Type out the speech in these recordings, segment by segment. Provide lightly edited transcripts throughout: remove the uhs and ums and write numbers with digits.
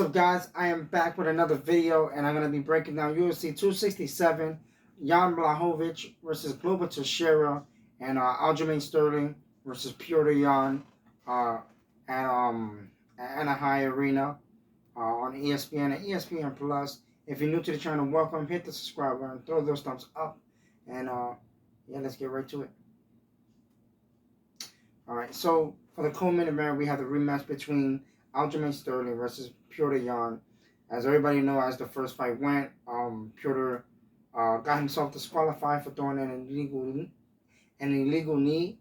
up, guys? I am back with another video, and I'm going to be breaking down UFC 267, Jan Blachowicz versus Glover Teixeira, and Aljamain Sterling versus Petr Yan uh, at Anaheim Arena on ESPN and ESPN Plus. If you're new to the channel, welcome. Hit the subscribe button, throw those thumbs up, and yeah, let's get right to it. All right, so for the co-main event, we have the rematch between Aljamain Sterling versus Petr Yan. As everybody knows, as the first fight went, Petr got himself disqualified for throwing an illegal knee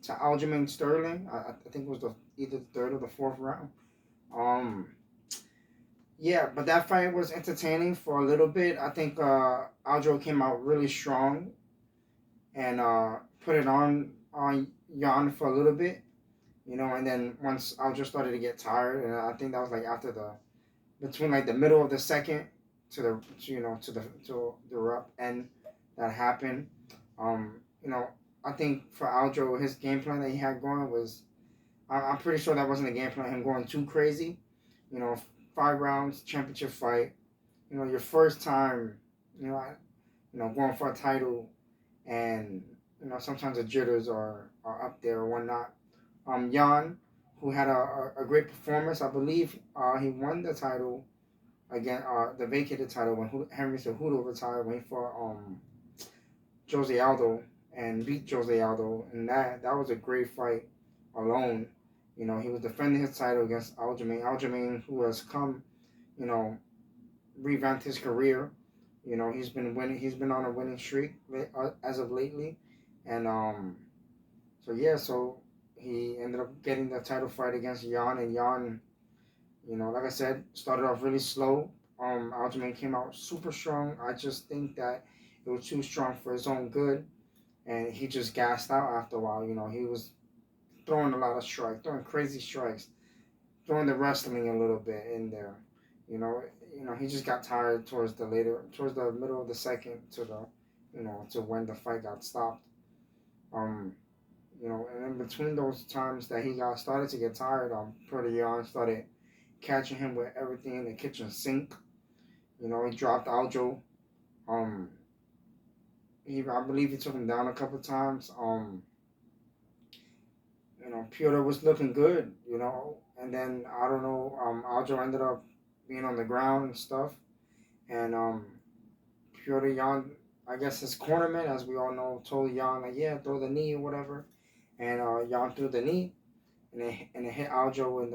to Aljamain Sterling. I think it was either the third or the fourth round. Yeah, but that fight was entertaining for a little bit. I think Aljo came out really strong and put it on Yan for a little bit. You know, and then once Aljo started to get tired, and I think that was like after between like the middle of the second to the rough end that happened. You know, I think for Aljo, his game plan that he had going was, I'm pretty sure that wasn't a game plan, him going too crazy. You know, 5 rounds, championship fight. You know, your first time, going for a title, and sometimes the jitters are up there or whatnot. Jan, who had a great performance, I believe he won the title again, the vacated title when Henry Cejudo retired when he fought Jose Aldo and beat Jose Aldo, and that was a great fight alone. You know, he was defending his title against Aljamain. Aljamain, who has come, revamped his career. You know, he's been winning. He's been on a winning streak as of lately, and so he ended up getting the title fight against Yan, and Yan, like I said, started off really slow. Aljamain came out super strong. I just think that it was too strong for his own good, and he just gassed out after a while. You know, he was throwing a lot of strikes, throwing crazy strikes, throwing the wrestling a little bit in there. You know, he just got tired towards the middle of the second to when the fight got stopped. And in between those times that he started to get tired, Petr Yan started catching him with everything in the kitchen sink. You know, he dropped Aljo. I believe he took him down a couple times. Petr was looking good, and then I don't know, Aljo ended up being on the ground and stuff, and Petr Yan, I guess his cornerman, as we all know, told Yan like, yeah, throw the knee or whatever. And Yan threw the knee, and it hit Aljo in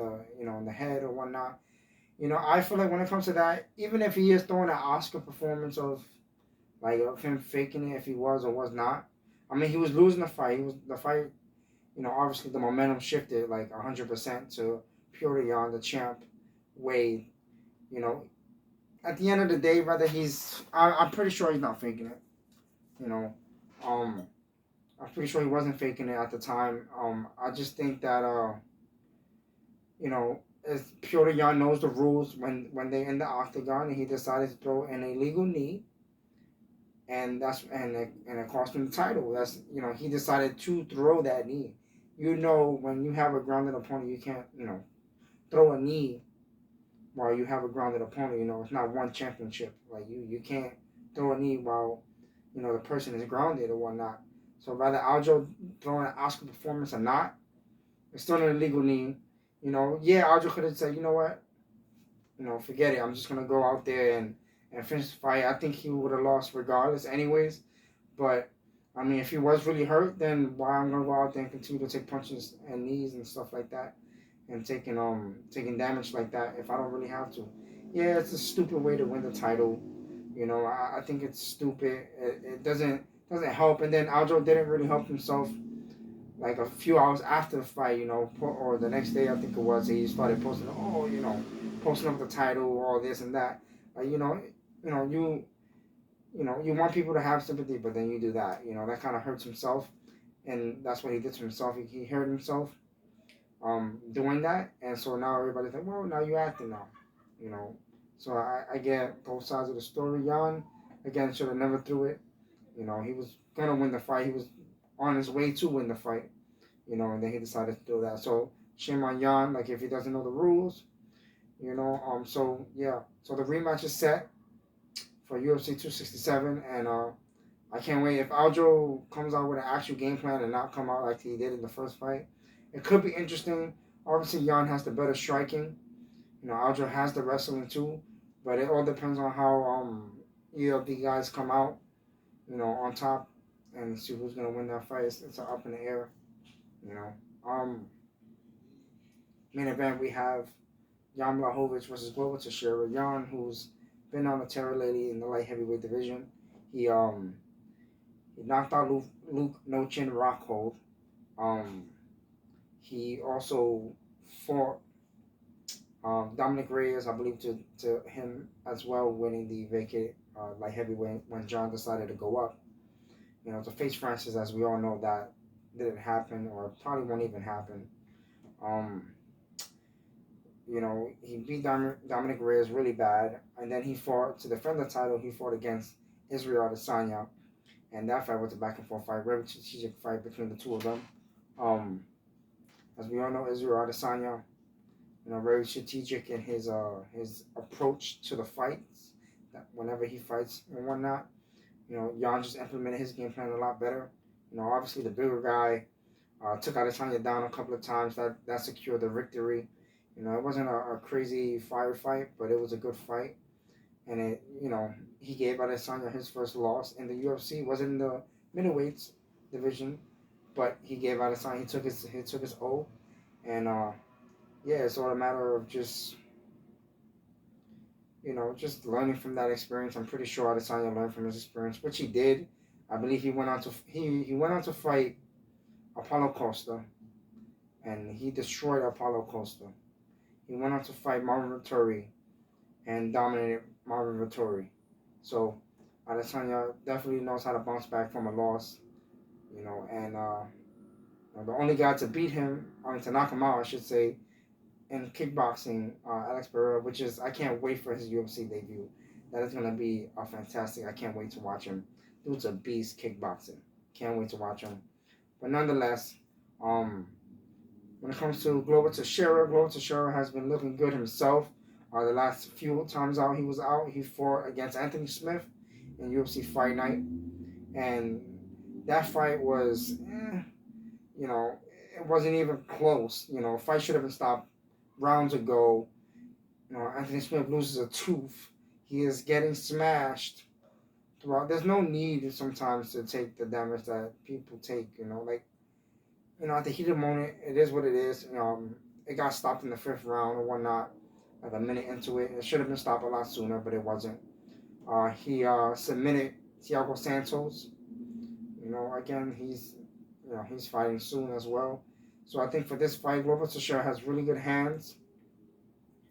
the head or whatnot. I feel like when it comes to that, even if he is throwing an Oscar performance of him faking it, if he was or was not, I mean, he was losing the fight. Obviously the momentum shifted like 100% to Petr Yan, the champ, way. At the end of the day, I'm pretty sure he's not faking it. I'm pretty sure he wasn't faking it at the time. I just think that as Petr Yan knows the rules when they're in the octagon, and he decided to throw an illegal knee, and it cost him the title. He decided to throw that knee. When you have a grounded opponent, you can't throw a knee while you have a grounded opponent. It's not one championship. Like you can't throw a knee while the person is grounded or whatnot. So whether Aljo throwing an Oscar performance or not, it's still an illegal knee. Yeah, Aljo could have said, you know what, forget it. I'm just gonna go out there and finish the fight. I think he would have lost regardless, anyways. But I mean, if he was really hurt, then why I'm gonna go out there and continue to take punches and knees and stuff like that, and taking damage like that if I don't really have to. Yeah, it's a stupid way to win the title. I think it's stupid. It doesn't help. And then Aljo didn't really help himself. Like a few hours after the fight, or the next day, I think it was, he started posting, posting up the title, all this and that. You want people to have sympathy, but then you do that. That kind of hurts himself, and that's what he did to himself. He hurt himself, doing that, and so now everybody's like, well, now you acting now, So I get both sides of the story. Yan, again, should have never threw it. He was gonna win the fight. He was on his way to win the fight. And then he decided to do that. So shame on Yan. Like, if he doesn't know the rules, You know, so yeah, so the rematch is set for UFC 267, and I can't wait. If Aljo comes out with an actual game plan and not come out like he did in the first fight, it could be interesting. Obviously, Jan has the better striking. You know, Aljo has the wrestling too, but it all depends on how either of the guys come out. You know, on top, and see who's gonna win that fight. It's up in the air. You know, main event we have Jan Blachowicz versus Glover Teixeira. Jan, who's been on a terror lately in the light heavyweight division, he he knocked out Luke No Chin Rockhold. Um, he also fought Dominic Reyes, I believe, to him as well, winning the vacant light heavyweight when John decided to go up. You know, to face Francis, as we all know, that didn't happen or probably won't even happen. Um, you know, he beat Dominic Reyes really bad, and then he fought to defend the title. He fought against Israel Adesanya, and that fight was a back and forth fight, very strategic fight between the two of them. Um, as we all know, Israel Adesanya, you know, very strategic in his approach to the fights. That whenever he fights and whatnot, you know, Jan just implemented his game plan a lot better. You know, obviously the bigger guy took Adesanya down a couple of times. That secured the victory. You know, it wasn't a crazy firefight, but it was a good fight. And it, you know, he gave Adesanya his first loss in the UFC. It wasn't in the middleweights division, but he gave Adesanya. He took his O, and yeah, it's all a matter of just, you know, just learning from that experience. I'm pretty sure Adesanya learned from his experience, which he did. I believe he went on to fight Apollo Costa, and he destroyed Apollo Costa. He went on to fight Marvin Vettori and dominated Marvin Vettori. So Adesanya definitely knows how to bounce back from a loss, you know, and the only guy to beat him, I mean to knock him out, I should say, in kickboxing, Alex Pereira, which is I can't wait for his UFC debut. That is gonna be a fantastic. I can't wait to watch him. Dude's a beast kickboxing. Can't wait to watch him. But nonetheless, um, when it comes to Glover Teixeira has been looking good himself. The last few times out he was out, he fought against Anthony Smith in UFC Fight Night, and that fight was, you know, it wasn't even close. You know, fight should have been stopped rounds ago. You know, Anthony Smith loses a tooth. He is getting smashed throughout. There's no need sometimes to take the damage that people take. You know, like, you know, at the heat of the moment, it is what it is. It got stopped in the fifth round or whatnot, like a minute into it. It should have been stopped a lot sooner, but it wasn't. He submitted Thiago Santos. You know, again, he's fighting soon as well. So I think for this fight, Glover Teixeira has really good hands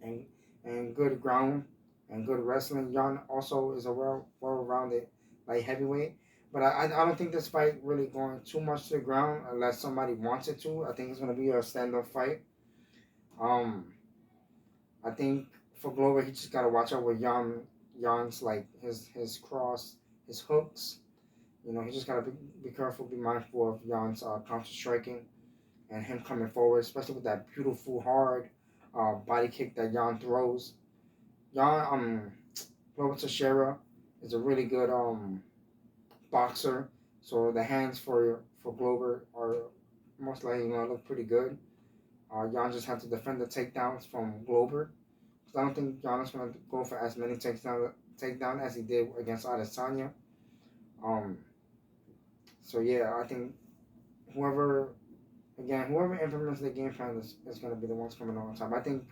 and good ground and good wrestling. Jan also is a well-rounded light heavyweight. But I don't think this fight really going too much to the ground unless somebody wants it to. I think it's going to be a stand-up fight. Um, I think for Glover, he just got to watch out with Jan's, like, his cross, his hooks. You know, he just got to be careful, be mindful of Jan's counter striking and him coming forward, especially with that beautiful, hard body kick that Jan throws. Jan, Glover Teixeira is a really good boxer, so the hands for Glover are most likely going to look pretty good. Jan just had to defend the takedowns from Glover. So I don't think Jan is going to go for as many takedown as he did against Adesanya. Um, so yeah, I think whoever implements the game plan is going to be the ones coming on top. I think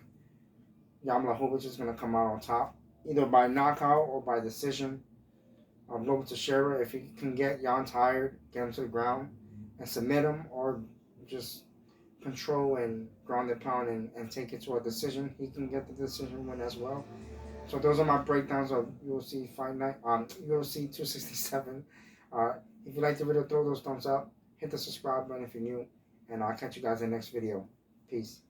Jan Blachowicz is going to come out on top, either by knockout or by decision. Glover Teixeira, if he can get Jan tired, get him to the ground, and submit him, or just control and ground and pound and take it to a decision, he can get the decision win as well. So those are my breakdowns of UFC Fight Night, UFC 267. If you like the video, throw those thumbs up, hit the subscribe button if you're new, and I'll catch you guys in the next video. Peace.